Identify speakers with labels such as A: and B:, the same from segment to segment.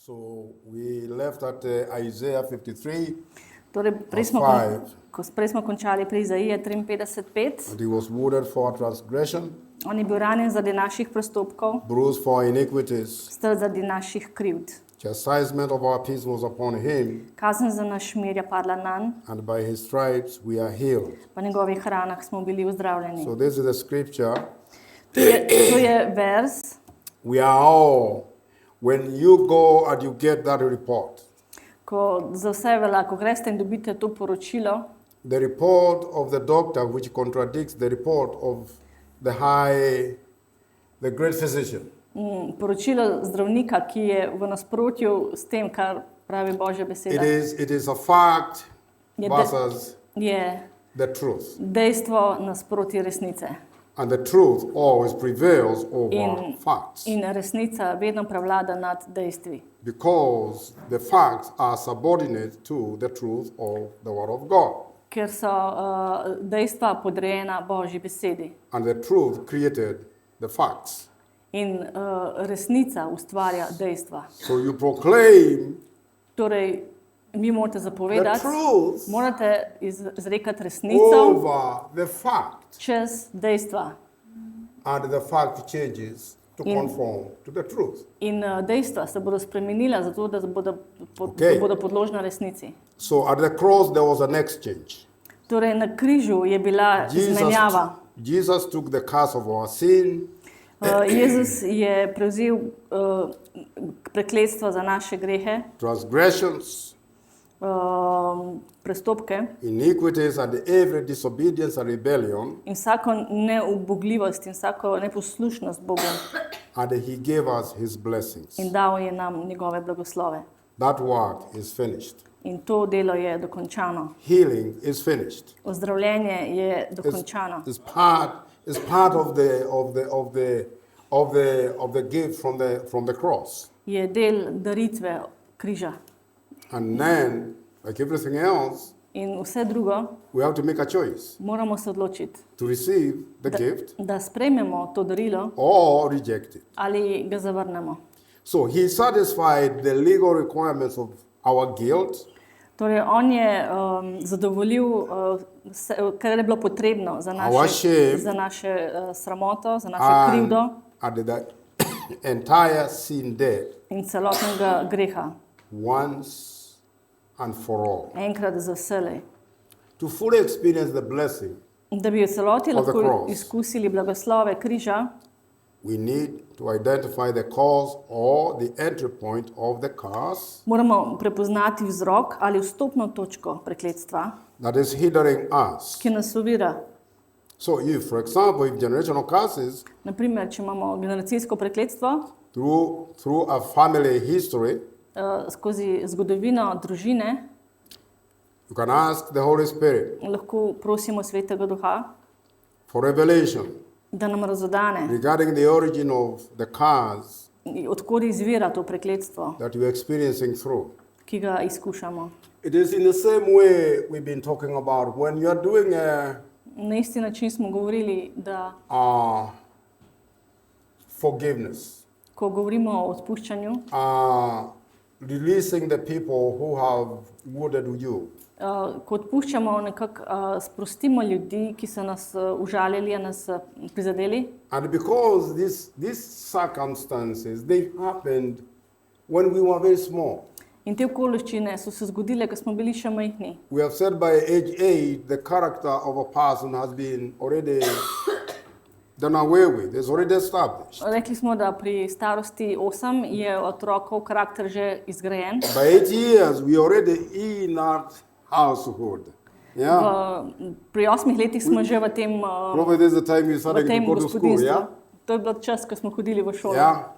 A: So we left at Isaiah 53.
B: Torej, prej smo končali pri Izaiji 53:5.
A: And he was wounded for transgression,
B: On je bil ranjen zaradi naših prestopkov,
A: bruised for iniquities.
B: strt zaradi naših krivd.
A: Chastisement of our peace was upon him,
B: Kazen za naš mir je padla nanj,
A: and by his stripes we are healed.
B: po njegovih ranah smo bili ozdravljeni.
A: So this is the scripture.
B: To je vers,
A: We are all, when you go and you get that report,
B: ko za vse velja, ko greste in dobite to poročilo,
A: the report of the doctor which contradicts the report of the great physician.
B: Poročilo zdravnika, ki je v nasprotju s tem, kar pravi Božja beseda,
A: It is a fact
B: je,
A: versus
B: je
A: the truth.
B: dejstvo nasproti resnice.
A: And the truth always prevails over facts.
B: In resnica vedno prevlada nad dejstvi.
A: Because the facts are subordinate to the truth of the Word of God.
B: Ker so dejstva podrejena Božji besedi.
A: And the truth created the facts.
B: In resnica ustvarja dejstva.
A: So you proclaim
B: Torej, vi morate zapovedati,
A: the truth
B: morate izrekati resnico
A: over the fact.
B: čez dejstva.
A: And the fact changes to conform to the truth.
B: In dejstva se bodo spremenila zato, da bodo podložna resnici.
A: So at the cross there was an exchange.
B: Torej, na križu je bila izmenjava.
A: Jesus took the curse of our sin.
B: Jezus je prevzel prekletstvo za naše grehe,
A: Transgressions,
B: prestopke
A: iniquities, and every disobedience and rebellion.
B: in vsako neubogljivost in vsako neposlušnost Bogu.
A: And he gave us his blessings.
B: In dal je nam njegove blagoslove.
A: That work is finished.
B: In to delo je dokončano.
A: Healing is finished.
B: Ozdravljenje je dokončano.
A: Is part of the gift from the cross.
B: Je del daritve križa.
A: And then, like everything else,
B: In vse drugo
A: we have to make a choice
B: moramo se odločiti,
A: to receive the gift
B: da sprejmemo to darilo
A: or reject it.
B: ali ga zavrnemo.
A: So he satisfied the legal requirements of our guilt.
B: Torej, on je zadovoljil, kar je bilo potrebno za naše sramoto, za našo krivdo
A: And the entire sin debt
B: in celotnega greha.
A: once and for all.
B: Enkrat za vselej.
A: To fully experience the blessing,
B: Da bi v celoti
A: of the
B: lahko
A: cross.
B: izkusili blagoslove križa,
A: we need to identify the cause or the entry point of the curse
B: moramo prepoznati vzrok ali vstopno točko prekletstva,
A: that is hindering us.
B: ki nas ovira.
A: So if, for example, if generational curses
B: Na primer, če imamo generacijsko prekletstvo
A: through a family history,
B: skozi zgodovino družine,
A: you can ask the Holy Spirit
B: lahko prosimo Svetega Duha,
A: for revelation
B: da nam razodane,
A: regarding the origin of the curse
B: odkod izvira to prekletstvo,
A: that you're experiencing through.
B: ki ga izkušamo.
A: It is in the same way we've been talking about when you are doing
B: Na isti način smo govorili, da
A: forgiveness,
B: ko govorimo o odpuščanju,
A: releasing the people who have wounded you.
B: ko odpuščamo, nekako sprostimo ljudi, ki so nas užalili, nas prizadeli.
A: And because these circumstances, they happened when we were very small.
B: In te okoliščine so se zgodile, ko smo bili še majhni.
A: We have said by age 8, the character of a person has been already done away with. It's already established.
B: Rekli smo, da pri starosti 8 je otrokov karakter že izgrajen.
A: By 8 years, we already in that household. Yeah.
B: Pri 8 letih smo že v tem,
A: Probably this is the time you started to go to school,
B: gospodinstvu.
A: yeah?
B: To je bilo čas, ko smo hodili v šolo.
A: Yeah.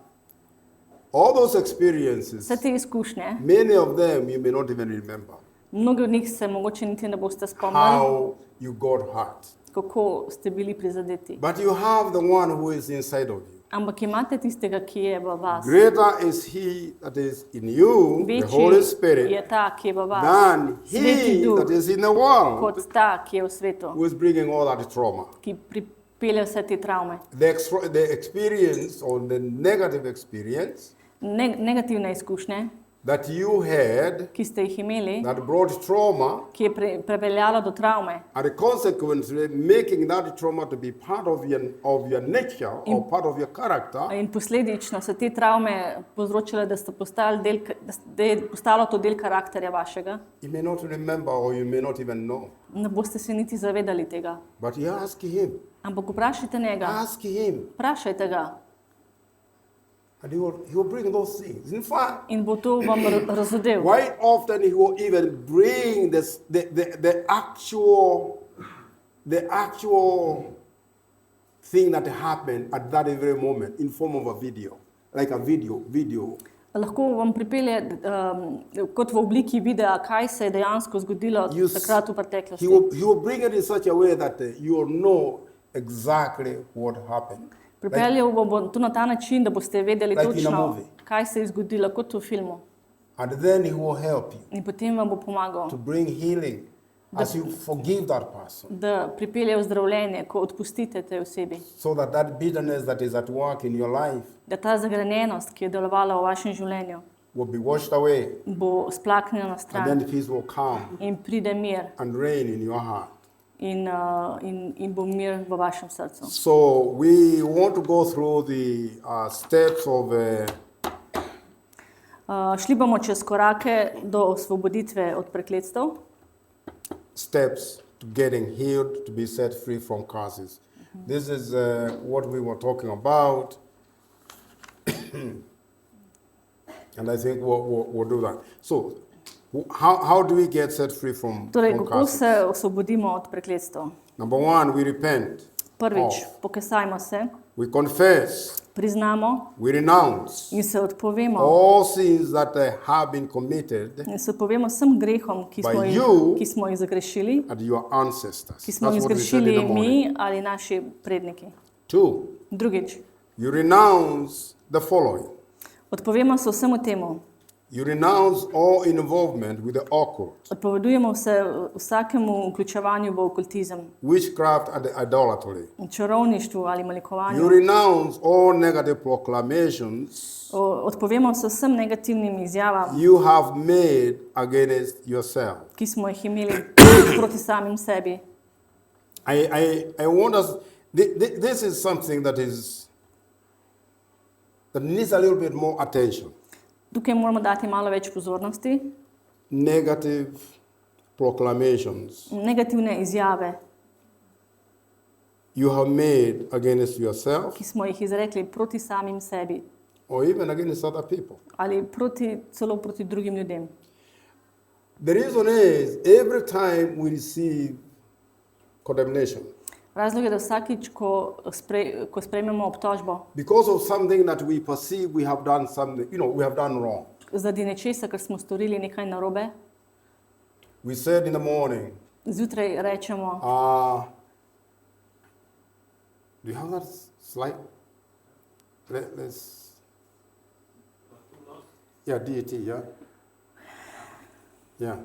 A: All those experiences,
B: Vse te izkušnje,
A: many of them you may not even remember.
B: mnogi od njih se mogoče niti ne boste spomnili,
A: How you got hurt.
B: kako ste bili prizadeti.
A: But you have the one who is inside of you.
B: Ampak imate tistega, ki je v vas.
A: Greater is he that is in you, the Holy
B: Večji je
A: Spirit,
B: ta, ki je v vas,
A: than
B: Sveti
A: he
B: Duh,
A: that is in the world,
B: kot ta, ki je v svetu,
A: who is bringing all that trauma.
B: ki pripelje vse te travme.
A: The experience or the negative experience
B: negativne izkušnje,
A: that you had,
B: ki ste jih imeli,
A: that brought trauma,
B: ki je pripeljalo do travme.
A: and the consequence making that trauma to be part of your nature or part of your character,
B: In posledično so te travme povzročile, da je postalo to del karakterja vašega.
A: you may not remember or you may not even know.
B: Ne boste se niti zavedali tega.
A: But you ask him,
B: Ampak vprašajte njega, vprašajte ga
A: and he will bring those things. In fact,
B: in bo to vam razodel.
A: quite often he will even bring the actual thing that happened at that very moment in form of a video, like a video.
B: Lahko vam pripelje kot v obliki videa, kaj se je dejansko zgodilo takrat v preteklosti.
A: He will bring it in such a way that you will know exactly what happened.
B: Pripeljal bo to na ta način, da boste vedeli točno, kaj se je zgodilo, kot v filmu.
A: And then he will help you
B: In potem vam bo pomagal,
A: to bring healing as you forgive that person,
B: da pripelje vzdravljenje, ko odpustite tej osebi.
A: so that bitterness that is at work in your life
B: Da ta zagrenjenost, ki je delovala v vašem življenju,
A: will be washed away,
B: bo splaknila na
A: and
B: stran
A: then peace will come
B: in pride mir
A: and reign in your heart.
B: in bo mir v vašem srcu.
A: So we want to go through the steps of
B: Šli bomo čez korake do osvoboditve od prekletstev,
A: steps to getting healed, to be set free from curses. This is what we were talking about, and I think we'll do that. So, how do we get set free from
B: Kako
A: curses?
B: se osvobodimo od prekletstev?
A: Number one, we repent.
B: Prvič, pokasajmo se,
A: We confess.
B: priznamo
A: We renounce
B: in se odpovemo.
A: all sins that have been committed
B: In se odpovemo vsem grehom, ki smo jih zagrešili,
A: at your ancestors.
B: ki smo jih
A: That's what we said in the
B: zgrešili
A: morning.
B: mi ali naši predniki.
A: Two,
B: Drugič,
A: you renounce the following.
B: odpovemo se vsemu temu.
A: You renounce all involvement with the occult,
B: Odpovedujemo se vsakemu vključevanju v okultizem,
A: witchcraft, and the idolatry.
B: čarovništvu ali
A: You
B: malikovanju.
A: renounce all negative proclamations
B: Odpovemo se vsem negativnim izjavam,
A: you have made against yourself.
B: ki smo jih imeli proti samim sebi.
A: I want us, this is something that needs a little bit more attention.
B: Tukaj moramo dati malo več pozornosti.
A: Negative proclamations
B: Negativne izjave,
A: you have made against yourself
B: ki smo jih izrekli proti samim sebi
A: or even against other people.
B: ali celo proti drugim ljudem.
A: The reason is, every time we receive condemnation,
B: Razlog je, da vsakič, ko sprejmemo obtožbo
A: because of something that we perceive we have done something, we have done wrong.
B: zaradi nečesa, ker smo storili nekaj narobe,
A: We said in the morning,
B: zjutraj rečemo,
A: do you have that slide? Let's. Yeah, DAT, yeah. Yeah.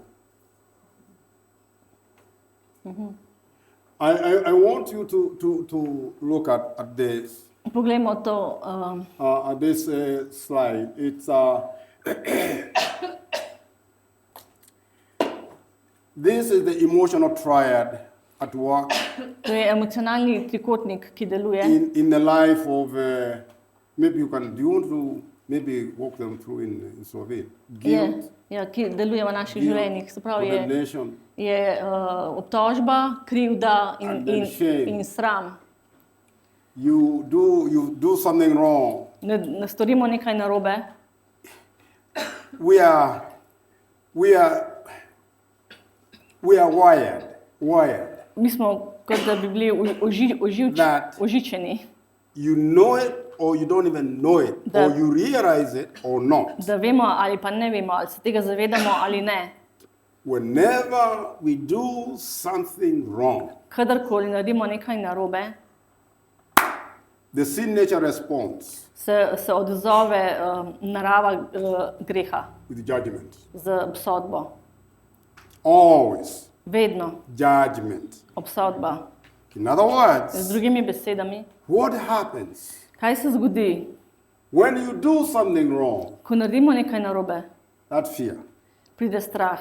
A: I want you to look at this.
B: poglejmo to,
A: At this slide. It's this is the emotional triad at work
B: to je emocionalni trikotnik, ki deluje
A: in the life of maybe do you want to maybe walk them through in Slovene? Guilt,
B: ki deluje v naših življenjih. Se pravi,
A: condemnation,
B: je obtožba, krivda
A: And then shame.
B: in sram.
A: you do something wrong.
B: Ne storimo nekaj narobe.
A: We are wired.
B: Mi smo kot da bi bili ožičeni,
A: You know it or you don't even know it,
B: That-
A: or you realize it or not.
B: da vemo ali pa ne vemo, ali se tega zavedamo ali ne.
A: Whenever we do something wrong,
B: Kadarkoli naredimo nekaj narobe,
A: the sin nature responds
B: se odzove narava greha
A: with judgment.
B: z obsodbo.
A: Always
B: Vedno
A: judgment.
B: obsodba.
A: In other
B: Z
A: words,
B: drugimi besedami,
A: what happens
B: kaj se zgodi,
A: When you do something wrong,
B: ko naredimo nekaj narobe,
A: that fear,
B: pride strah,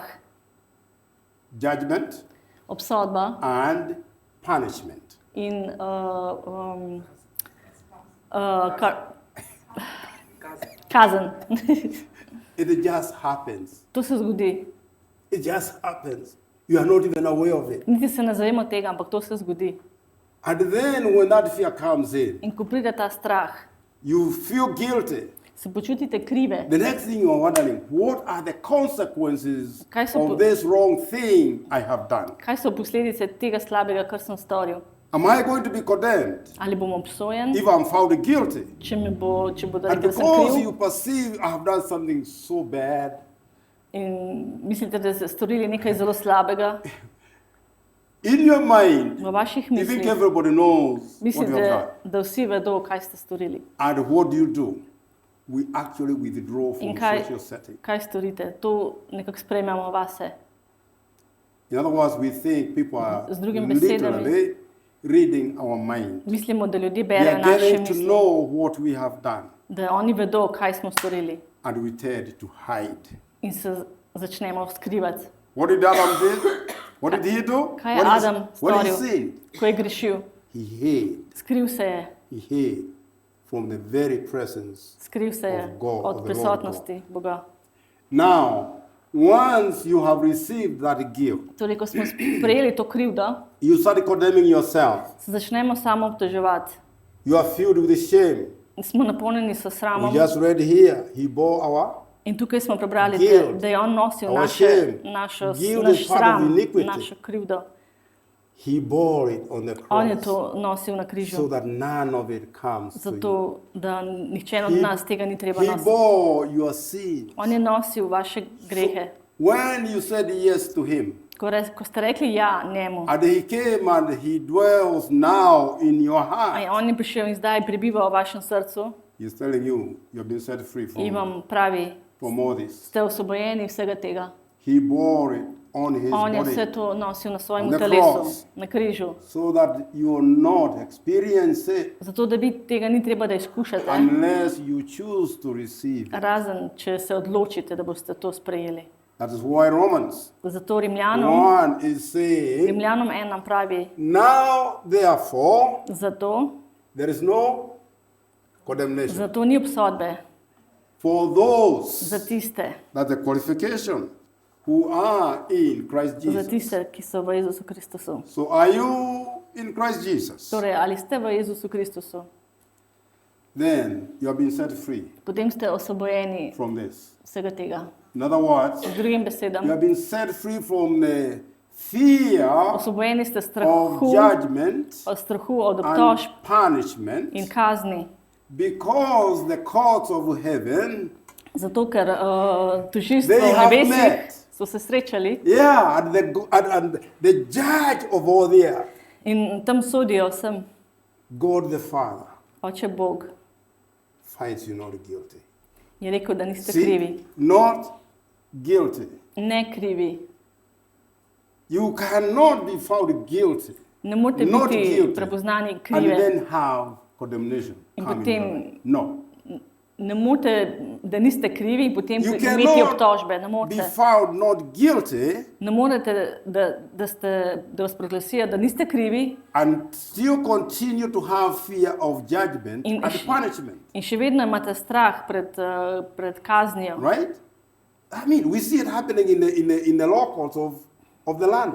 A: judgment,
B: obsodba
A: and punishment.
B: in kazen.
A: It just happens.
B: To se zgodi.
A: It just happens. You are not even aware of it.
B: Niti se ne zavemo tega, ampak to se zgodi.
A: And then when that fear comes in,
B: In ko pride ta strah,
A: you feel guilty.
B: se počutite krive.
A: The next thing you are wondering, what are the consequences
B: Kaj so
A: of this wrong thing I have done?
B: Kaj so posledice tega slabega, kar sem storil?
A: Am I going to be condemned
B: Ali bom obsojen,
A: if I'm found guilty?
B: če bodo
A: And
B: rekli, da sem
A: because
B: kriv?
A: you perceive I have done something so bad,
B: In mislite, da ste storili nekaj zelo slabega,
A: in your mind,
B: v vaših
A: you think
B: mislih
A: everybody knows what you have
B: mislite,
A: done.
B: da vsi vedo, kaj ste storili.
A: And what do? We actually withdraw from
B: In kaj,
A: social setting.
B: kaj storite? To nekako sprejmemo vase.
A: In other words, we think people are
B: Z drugimi besedami,
A: literally reading our mind.
B: mislimo, da ljudje
A: They are
B: berejo naše
A: getting to
B: misli,
A: know what we have done,
B: da oni vedo, kaj smo storili
A: and we tend to hide.
B: in se začnemo skrivati.
A: What did Adam do? What did he do?
B: Kaj je
A: What
B: Adam
A: what he
B: storil,
A: sinned?
B: ko je grešil?
A: He hid.
B: Skril se je,
A: He hid from the very presence.
B: skril se je
A: Of God,
B: od
A: of the
B: prisotnosti Boga.
A: Now, once you have received that guilt,
B: Torej, ko smo sprejeli to krivdo,
A: you start condemning yourself.
B: se začnemo samo obtoževati.
A: You are filled with shame.
B: In smo napolnjeni s
A: We
B: sramom.
A: just read here, he bore our
B: In tukaj smo prebrali,
A: guilt,
B: da je on nosil
A: our shame.
B: naš
A: Guilt
B: naš
A: is part of
B: sram,
A: iniquity.
B: našo krivdo.
A: He bore it on the
B: On je
A: cross
B: to nosil na
A: so
B: križu,
A: that none of it comes to you.
B: zato da nihče od
A: He-
B: nas tega ni treba
A: He
B: nositi.
A: bore your sin.
B: On je nosil vaše grehe.
A: When you said yes to him,
B: Ko ste rekli ja njemu,
A: and he came and he dwells now in your heart,
B: on je prišel in zdaj prebiva v vašem srcu
A: he's telling you, you've been set free
B: in
A: from
B: vam pravi,
A: all this.
B: ste osvobojeni vsega tega.
A: He bore it on his
B: On je
A: body
B: vse to nosil na svojem
A: On the
B: telesu,
A: cross.
B: na križu.
A: so that you will not experience it
B: Zato, da vi tega ni treba, da izkušate,
A: unless you choose to receive it.
B: razen če se odločite, da boste to sprejeli.
A: That is why Romans
B: Zato Rimljanom
A: 1 is saying,
B: 1 nam pravi,
A: now therefore there is no condemnation
B: zato ni obsodbe
A: for those,
B: za tiste,
A: that's the qualification, who are in Christ
B: za
A: Jesus.
B: tiste, ki so v Jezusu Kristusu.
A: So are you in Christ Jesus?
B: Torej, ali ste v Jezusu Kristusu,
A: Then you have been set free
B: potem ste osvobojeni
A: from this.
B: vsega tega.
A: In other words,
B: Z drugim
A: you
B: besedam,
A: have been set free from the fear
B: osvobojeni ste
A: of
B: strahu,
A: judgment
B: od strahu, od
A: and
B: obtožb
A: punishment,
B: in kazni.
A: because the courts of heaven,
B: Zato, ker tožilstvo
A: they
B: v
A: have
B: nebesih
A: met.
B: so se srečali
A: Yeah, and the judge of all there,
B: in tam sodijo vsem,
A: God the Father,
B: Oče Bog
A: finds you not guilty.
B: je rekel, da niste krivi.
A: See, not guilty.
B: Ne krivi.
A: You cannot be found guilty
B: Ne morete
A: Not
B: biti
A: guilty.
B: prepoznani
A: and
B: krive.
A: then have condemnation
B: In
A: coming
B: potem-
A: your way. No.
B: Ne morete, da niste krivi in potem
A: You
B: imeti
A: cannot
B: obtožbe. Ne
A: be
B: morete.
A: found not guilty
B: Ne morete, da vas proglasijo, da niste krivi
A: and still continue to have fear of judgment
B: In-
A: and punishment.
B: in še vedno imate strah pred kaznijo.
A: Right? I mean, we see it happening in the law courts of the land.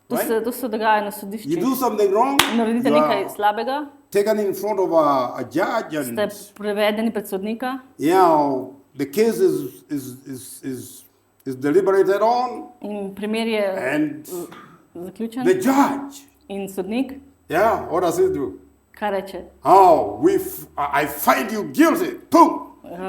A: Right?
B: To se dogaja na
A: You
B: sodiščih.
A: do something wrong,
B: Naredite
A: you
B: nekaj
A: are
B: slabega,
A: taken in front of a judge, and
B: ste prevedeni pred sodnika
A: the case is deliberated on,
B: in primer je
A: and
B: zaključen
A: the judge,
B: in sodnik,
A: what does he do?
B: kaj reče?
A: Oh, I find you guilty. Boom.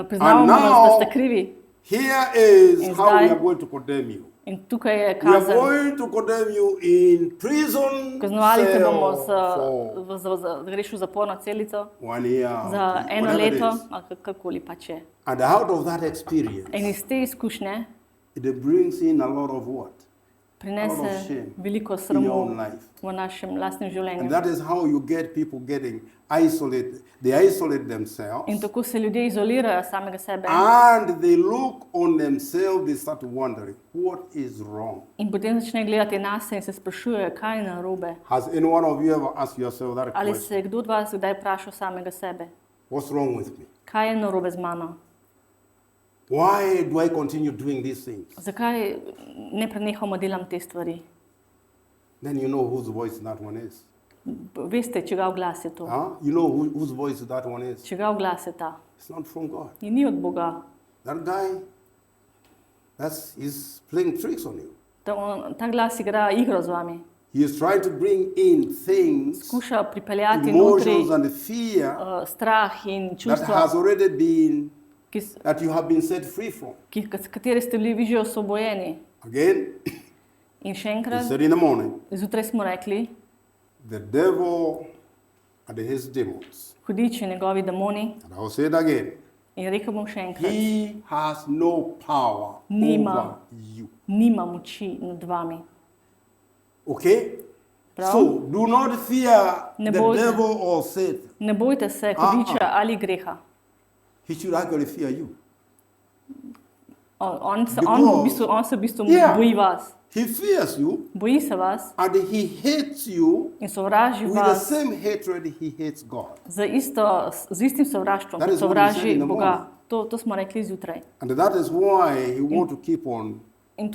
B: Priznavamo vas, da ste krivi
A: Here is
B: In
A: how we
B: zdaj-
A: are going to condemn you.
B: in tukaj je
A: We are
B: kazen.
A: going to condemn you in prison
B: Kaznovali te bomo
A: cell for
B: greš v zaporno celico
A: 1 year,
B: za eno
A: whatever it
B: leto
A: is.
B: ali kakorkoli pač je.
A: And out of that experience,
B: In iz te izkušnje
A: it brings in a lot of what?
B: prinese veliko sramu v našem lastnem življenju.
A: And that is how you get people getting isolated. They isolate themselves.
B: In tako se ljudje izolirajo samega sebe.
A: And they look on themselves, they start wondering, what is wrong?
B: In potem začnejo gledati nase in se sprašujejo, kaj je narobe.
A: Has any one of you ever asked yourself that
B: Ali
A: question?
B: se je kdo od vas kdaj vprašal samega sebe?
A: What's wrong with me?
B: Kaj je narobe z mano?
A: Why do I continue doing these things?
B: Zakaj ne prenehamo delam te stvari?
A: Then you know whose voice that one is.
B: Veste, čigav glas je to?
A: You know whose voice that one is.
B: Čigav glas je ta?
A: It's not from God.
B: In ni od Boga.
A: That guy, he's playing tricks on you.
B: Ta glas igra igro z vami.
A: He is trying to bring in things,
B: Skuša pripeljati
A: emotions
B: notri
A: and fear
B: strah in
A: that
B: čustva,
A: has already been, that you have been set free from.
B: s katere ste bili vi že osvobojeni.
A: Again,
B: In še
A: he
B: enkrat,
A: said in the morning,
B: zjutraj smo rekli,
A: the devil and his demons.
B: hudič in njegovi demoni.
A: And I will say it again.
B: In rekel bom še enkrat,
A: He has no power over you.
B: Nima moči nad vami.
A: Okay?
B: Prav?
A: So, do not fear
B: Ne
A: the
B: bojte.
A: devil or Satan.
B: Ne bojte se hudiča ali greha.
A: He should actually fear you.
B: On se v bistvu
A: Yeah.
B: boji vas.
A: He fears you
B: Boji se vas
A: and he hates you
B: in sovraži
A: with the
B: vas
A: same hatred he hates God.
B: z istim sovraštvom,
A: That
B: kot
A: is what he said
B: sovraži
A: in the
B: Boga.
A: morning.
B: To smo rekli zjutraj.
A: And that is why he wants to keep on
B: In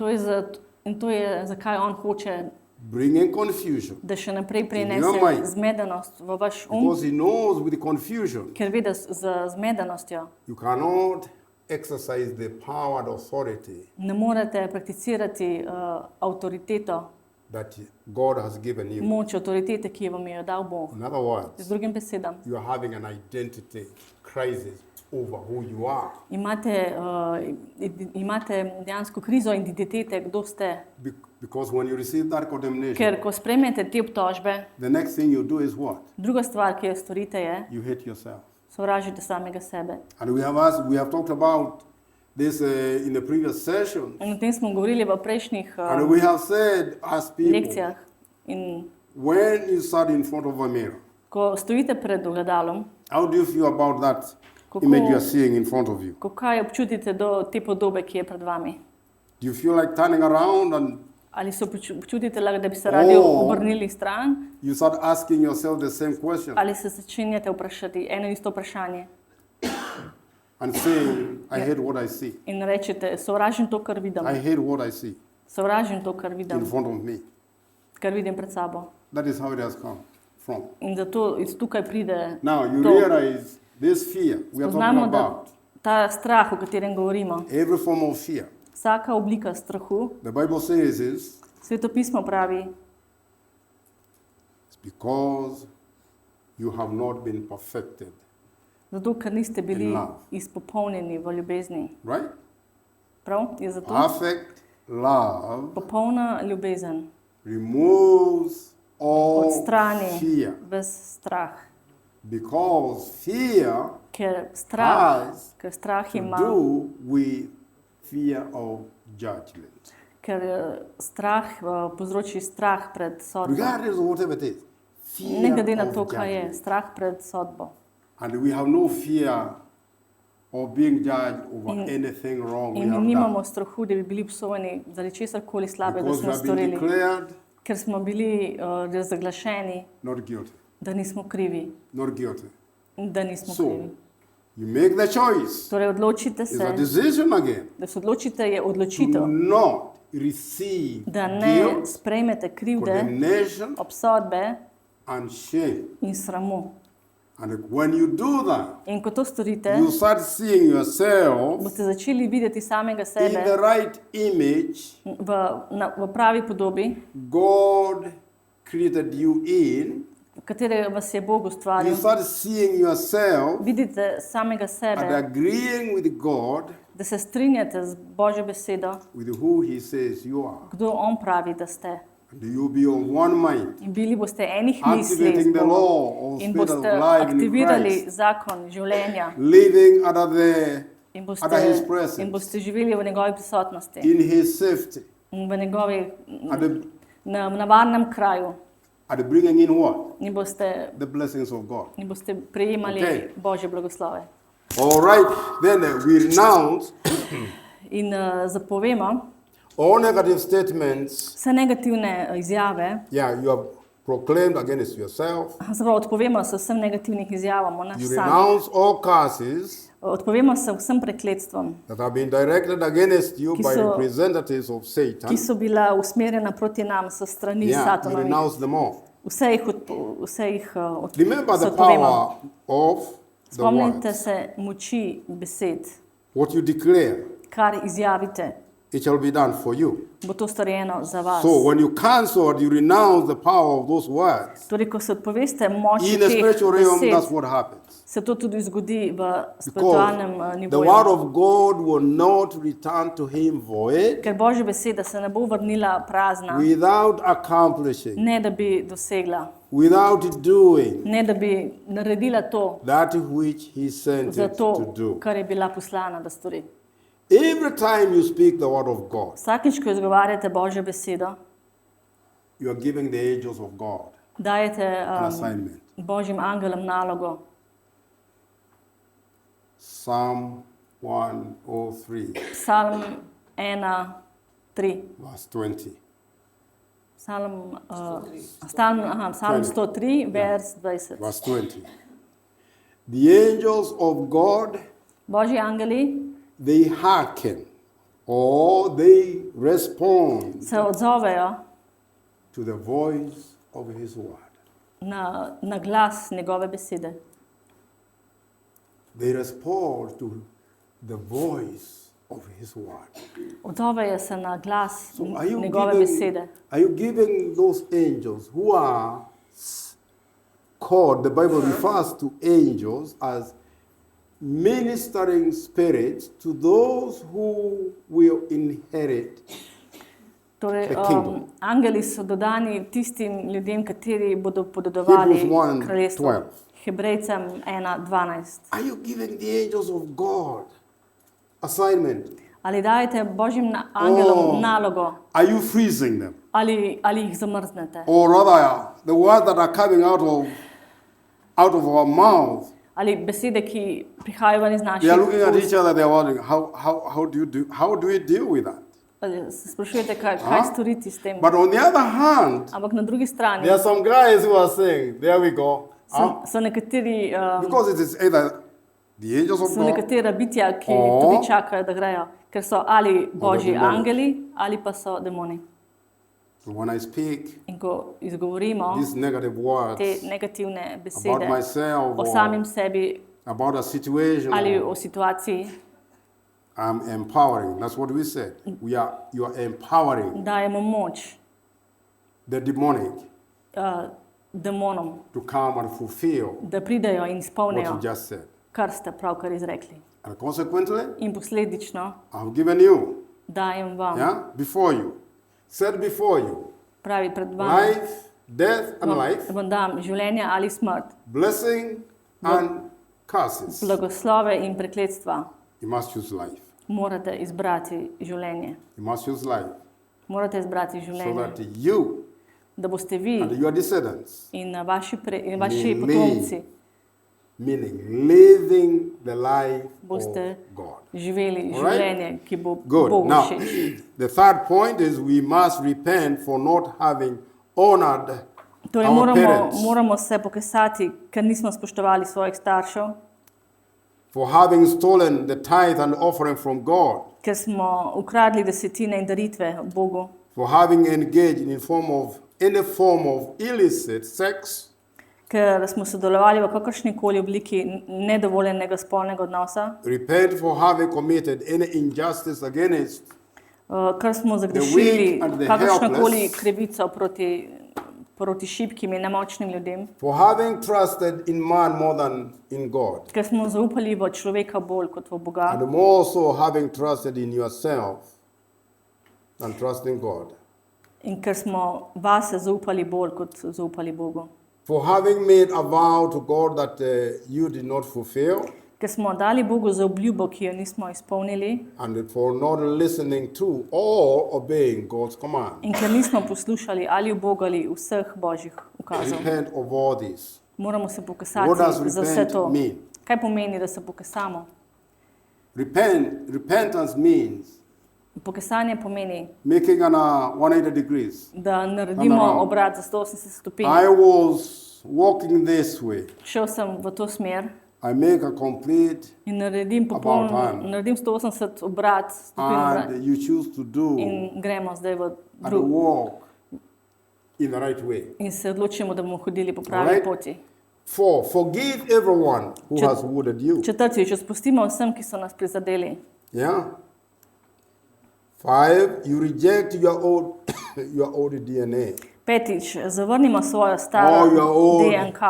B: to je zakaj on hoče,
A: bringing confusion.
B: da še naprej
A: your
B: prinese
A: mind.
B: zmedenost v vaš
A: Because he knows with the confusion,
B: ker ve, da z zmedenostjo
A: you cannot exercise the power and authority
B: ne morete prakticirati avtoriteto,
A: that God has given you.
B: moč avtoritete, ki vam jo dal Bog.
A: In other words,
B: Z drugim besedam,
A: you are having an identity crisis over who you are.
B: imate dejansko krizo identitete, kdo ste.
A: Because when you receive that condemnation,
B: Ker ko sprejmete te obtožbe,
A: the next thing you do is what?
B: druga stvar, ki jo storite, je
A: You hate yourself.
B: sovražite samega sebe.
A: And we have talked about this in the previous session.
B: In o tem smo govorili v prejšnjih
A: And we have said as people,
B: lekcijah. In
A: when you stand in front of a mirror,
B: ko stojite pred ogledalom,
A: how do you feel about that
B: Kako-
A: image you are seeing in front of you?
B: kaj občutite do te podobe, ki je pred vami?
A: Do you feel like turning around and
B: Ali se občutite, da bi se radi obrnili stran?
A: you start asking yourself the same question
B: Ali se začenjate vprašati eno in isto vprašanje
A: and saying, I hate what I see.
B: in rečete, sovražim to, kar vidim.
A: I hate what I see
B: Sovražim to, kar
A: in
B: vidim,
A: front of me.
B: kar vidim pred sabo.
A: That is how it has come from.
B: In zato iz tukaj pride
A: Now you
B: to.
A: realize this fear we are talking
B: Poznamo, da
A: about.
B: ta strah, o katerem govorimo,
A: Every form of fear.
B: vsaka oblika strahu,
A: The Bible says is
B: Svetopismo pravi,
A: it's because you have not been perfected.
B: zato ker niste bili
A: In love.
B: izpopolnjeni v ljubezni.
A: Right?
B: Prav? Je zato
A: Perfect love
B: popolna ljubezen
A: removes all
B: odstrani
A: fear.
B: ves strah.
A: Because fear
B: Ker strah
A: has to
B: ima,
A: do with fear of judgment.
B: ker strah povzroči strah pred sodbo.
A: Regardless of whatever it is.
B: Ne
A: Fear
B: glede na
A: of
B: to, kaj je,
A: judgment.
B: strah pred sodbo.
A: And we have no fear of being judged over anything wrong we
B: In
A: have
B: nimamo
A: done.
B: strahu, da bi bili obsojeni zaradi česarkoli slabega
A: Because we
B: smo
A: have been
B: storili.
A: declared
B: Ker smo bili razglašeni,
A: not guilty.
B: da nismo krivi.
A: Not guilty.
B: Da nismo
A: So,
B: krivi.
A: you make the choice.
B: Torej odločite
A: It's a
B: se,
A: decision again.
B: da se odločite je
A: To
B: odločitev,
A: not receive
B: da ne
A: guilt,
B: sprejmete krivde,
A: condemnation,
B: obsodbe
A: and shame.
B: in sramu.
A: And when you do that,
B: In ko to storite,
A: you start seeing yourself
B: boste začeli videti samega
A: in the
B: sebe
A: right image
B: v pravi podobi,
A: God created you in.
B: v katere vas je Bog
A: You
B: ustvaril.
A: start seeing yourself
B: Vidite samega
A: and
B: sebe,
A: agreeing with God,
B: da se strinjate z Božjo besedo,
A: with who He says you are.
B: kdo On pravi, da ste.
A: And you'll be on one mind,
B: In bili boste enih misli z
A: activating the
B: Bogom.
A: law of
B: In
A: spirit of
B: boste
A: life in
B: aktivirali
A: Christ,
B: zakon življenja.
A: living under
B: In
A: His presence,
B: boste živeli v njegovi prisotnosti.
A: in His safety,
B: v njegovi,
A: Are they,
B: na varnem kraju.
A: are they bringing in what?
B: In boste,
A: The blessings of God.
B: in boste prejemali
A: Okay.
B: Božje blagoslove.
A: All right, then we renounce
B: In zapovemo
A: all negative statements.
B: vse negativne izjave,
A: Yeah, you have proclaimed against yourself.
B: zapravo odpovemo se vsem negativnih izjavam o nas
A: You
B: samih.
A: renounce all curses
B: Odpovemo se vsem prekletstvom,
A: that have been directed against you
B: Ki
A: by
B: so-
A: representatives of Satan.
B: ki so bila usmerjena proti nam s strani
A: Yeah, you
B: Satanovih.
A: renounce them all.
B: Vse jih
A: Remember
B: se
A: the
B: odpovemo.
A: power of the
B: Spomnite
A: word.
B: se moči besed.
A: What you declare,
B: Kar izjavite,
A: it shall be done for you.
B: bo to storjeno za vas.
A: So when you cancel or you renounce the power of those words,
B: Torej, ko se odpoveste moči
A: in the
B: teh
A: spiritual realm,
B: besed,
A: that's what happens.
B: se to tudi zgodi v spiritualnem
A: Because the word
B: nivoju.
A: of God will not return to him void
B: Ker Božja beseda se ne bo vrnila prazna,
A: without accomplishing,
B: ne da bi dosegla,
A: without doing
B: ne da bi naredila to,
A: that which he sent
B: za
A: it to
B: to,
A: do.
B: kar je bila poslana, da stori.
A: Every time you speak the word of God,
B: Vsakič, ko izgovarjate Božjo besedo,
A: you are giving the angels of God
B: dajete
A: an assignment.
B: Božjim angelom nalogo.
A: Psalm 103,
B: Psalm 1:3.
A: verse 20.
B: Psalm 103, vers 20.
A: Verse 20. The angels of God,
B: Božji angeli
A: they hearken or they respond
B: se odzovejo
A: to the voice of his word.
B: na glas njegove besede.
A: They respond to the voice of his word.
B: Odzovejo se na glas
A: So
B: njegove besede.
A: are you giving those angels who are called, the Bible refers to angels as ministering spirits to those who will inherit
B: Torej,
A: the kingdom.
B: angeli so dodani tistim ljudem, kateri bodo podedovali
A: Hebrews 1:12.
B: kraljestvo. Hebrejcem 1:12.
A: Are you giving the angels of God assignment?
B: Ali dajete Božjim angelom nalogo,
A: Are you freezing them?
B: ali jih zamrznete?
A: Or rather, the words that are coming out of our mouth,
B: Ali besede, ki prihajajo ven iz
A: they
B: naših
A: are looking at each
B: ust.
A: other, they are wondering, how do we deal with that?
B: Se sprašujete, kaj storiti s tem.
A: But on the other hand,
B: Ampak na drugi strani
A: there are some guys who are saying, there we go.
B: so nekateri,
A: Because it is either the angels of
B: so
A: God
B: nekatera bitja, ki
A: O.
B: tudi čakajo, da grejo, ker so ali Božji
A: demoni.
B: angeli ali pa so demoni.
A: So when I speak
B: In ko izgovorimo
A: these negative words
B: te negativne
A: about
B: besede
A: myself
B: o samim sebi
A: about a situation,
B: ali o situaciji,
A: I'm empowering. That's what we said. You are empowering
B: dajemo moč
A: the demonic
B: demonom,
A: to come and fulfill
B: da pridejo in
A: what
B: izpolnijo,
A: you just said.
B: kar ste pravkar izrekli.
A: And consequently,
B: In posledično
A: I've given you,
B: dajem vam,
A: before you, set before you,
B: pravi pred vami,
A: life, death and life,
B: vam dam življenje ali smrt,
A: blessing and curses.
B: blagoslove in prekletstva.
A: You must choose life.
B: Morate izbrati življenje.
A: You must choose life
B: Morate izbrati
A: so
B: življenje,
A: that you
B: da boste vi
A: and your descendants,
B: in vaši
A: May
B: potomci
A: meaning living the life
B: boste
A: of God.
B: živeli
A: All right?
B: življenje, ki bo
A: Good.
B: Bogu
A: Now,
B: všeč.
A: the third point is we must repent for not having honored
B: Torej
A: our parents,
B: moramo se pokesati, ker nismo spoštovali svojih staršev,
A: for having stolen the tithe and offering from God,
B: ker smo ukradli desetine in daritve Bogu,
A: for having engaged in any form of illicit sex,
B: ker smo sodelovali v kakršnikoli obliki nedovoljenega spolnega odnosa,
A: repent for having committed any injustice against
B: ker smo zagrešili
A: weak and the
B: kakršnokoli
A: helpless.
B: krivico proti šibkim in nemočnim ljudem,
A: for having trusted in man more than in God,
B: ker smo zaupali v človeka bolj kot v Boga,
A: and also having trusted in yourself than trusting God,
B: in ker smo vase zaupali bolj kot zaupali Bogu,
A: for having made a vow to God that you did not fulfill,
B: ker smo dali Bogu za obljubo, ki jo nismo izpolnili,
A: and for not listening to or obeying God's command.
B: In ker nismo poslušali ali ubogali vseh Božjih ukazov.
A: Repent of all this.
B: Moramo se pokasati
A: What does
B: za vse
A: repent
B: to.
A: mean?
B: Kaj pomeni, da se pokasamo?
A: Repentance means
B: Pokasanje pomeni,
A: making an 180 degrees.
B: da naredimo obrat za 180 stopinj.
A: I was walking this way.
B: Šel sem v to smer
A: I make a complete
B: in naredim
A: About time.
B: naredim 180 obrat, stopinj obrat
A: and you choose to do
B: in gremo zdaj v
A: and
B: drug.
A: walk in the right way.
B: In se odločimo, da bomo hodili po pravi
A: Alright.
B: poti.
A: 4, forgive everyone who has wounded you.
B: Četrtič, spustimo vsem, ki so nas prizadeli.
A: Yeah. 5, you reject your old DNA,
B: Petič, zavrnimo svojo staro
A: your old
B: DNK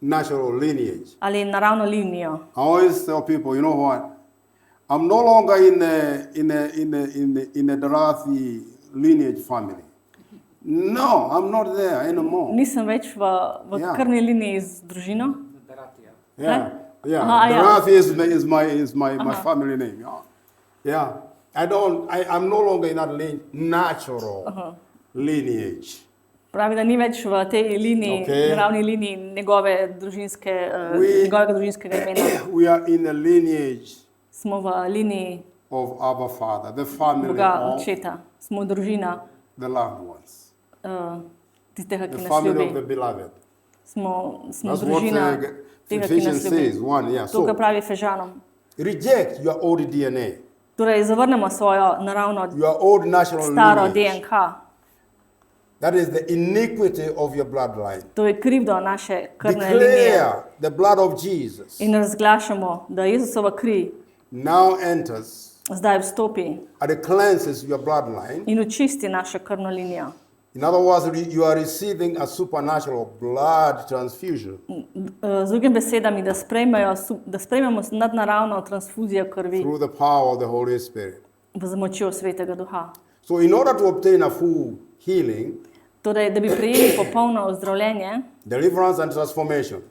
A: natural lineage.
B: ali naravno linijo.
A: I always tell people, you know what? I'm no longer in the Ndarathi lineage family. No, I'm not there anymore.
B: Nisem več v
A: Ja.
B: krvni liniji z družino.
A: Yeah, yeah.
B: Aha, ja.
A: Ndarathi is my family name. Yeah. I'm no longer in that natural lineage.
B: Pravi, da ni več v tej liniji,
A: Okay.
B: naravni liniji njegovega družinskega imena.
A: We are in the lineage
B: Smo v liniji
A: of our Father, the family
B: Boga
A: of
B: očeta. Smo družina
A: the loved ones,
B: tistega,
A: the
B: ki nas
A: family of the
B: ljubi.
A: beloved.
B: Smo
A: That's what
B: družina tega, ki nas
A: Ephesians says.
B: ljubi.
A: 1, yeah.
B: To, kar
A: So
B: pravi Efežanom.
A: reject your old DNA,
B: Torej, zavrnemo svojo naravno
A: your old natural
B: staro
A: lineage.
B: DNK.
A: That is the iniquity of your bloodline.
B: To je krivdo naše krvne linije.
A: Declare the blood of Jesus
B: In razglašamo, da Jezusova kri
A: now enters
B: zdaj vstopi
A: and it cleanses your bloodline.
B: in očisti našo krvno linijo.
A: In other words, you are receiving a supernatural blood transfusion
B: Z drugimi besedami, da sprejmemo nadnaravno transfuzijo krvi
A: through the power of the Holy Spirit.
B: z močjo Svetega Duha.
A: So in order to obtain a full healing,
B: Torej, da bi prejeli popolno ozdravljenje,
A: deliverance and transformation,